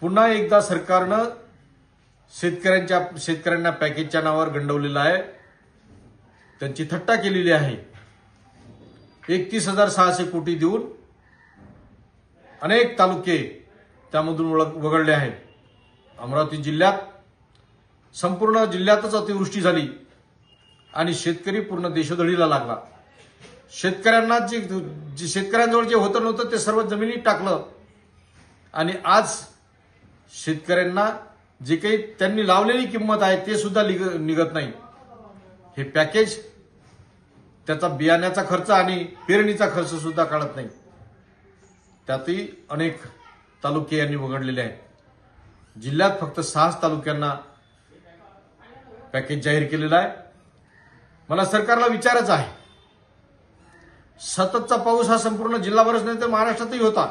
पुन्हा एकदा सरकारनं शेतकऱ्यांना पॅकेजच्या नावावर गंडवलेलं आहे, त्यांची थट्टा केलेली आहे। 31,600 कोटी देऊन अनेक तालुके त्यामधून वगळले आहेत। अमरावती जिल्ह्यात संपूर्ण जिल्ह्यातच अतिवृष्टी झाली आणि शेतकरी पूर्ण देशोधडीला लागला। शेतकऱ्यांजवळ जे होतं नव्हतं ते सर्व जमिनीत टाकलं आणि आज शेतकऱ्यांना जे काही त्यांनी लावलेली किंमत आहे ते सुद्धा निघत नाही। हे पॅकेज त्याचा बियाण्याचा खर्च आणि पेरणीचा खर्च सुद्धा काढत नाही। त्यातही अनेक तालुके यांनी वगळलेले आहेत। जिल्ह्यात फक्त 6 तालुक्यांना पॅकेज जाहीर केलेलं आहे। मला सरकारला विचारायचं आहे, सततचा पाऊस हा संपूर्ण जिल्हाभरच नाही तर महाराष्ट्रातही होता,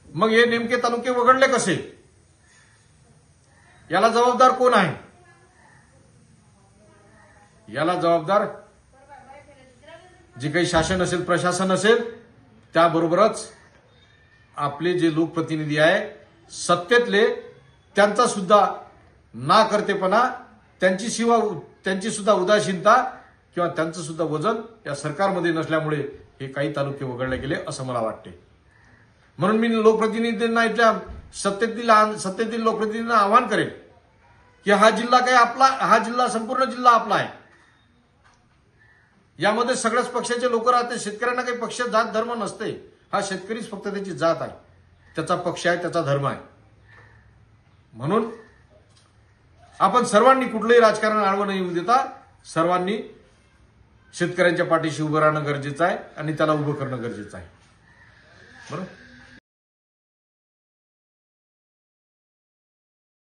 मग हे नेमके तालुके वगळले कसे? याला जबाबदार कोण आहे? याला जबाबदार जे काही शासन असेल, प्रशासन असेल, त्याबरोबरच आपले जे लोकप्रतिनिधी आहे सत्तेतले, त्यांचा सुद्धा नाकर्तेपणा, त्यांची सुद्धा उदासीनता किंवा त्यांचं सुद्धा वजन या सरकारमध्ये नसल्यामुळे हे काही तालुके वगळले गेले असं मला वाटते। म्हणून मी लोकप्रतिनिधींना, इथल्या सत्तेतील लोकप्रतिनिधींना आवाहन करेन की हा जिल्हा संपूर्ण जिल्हा आपला आहे। यामध्ये सगळ्याच पक्षाचे लोक राहते। शेतकऱ्यांना काही पक्ष, जात, धर्म नसते। हा शेतकरीच फक्त त्याची जात आहे, त्याचा पक्ष आहे, त्याचा धर्म आहे। म्हणून आपण सर्वांनी कुठलंही राजकारण आडवं न येऊ देता सर्वांनी शेतकऱ्यांच्या पाठीशी उभं राहणं गरजेचं आहे आणि त्याला उभं करणं गरजेचं आहे। बरोबर।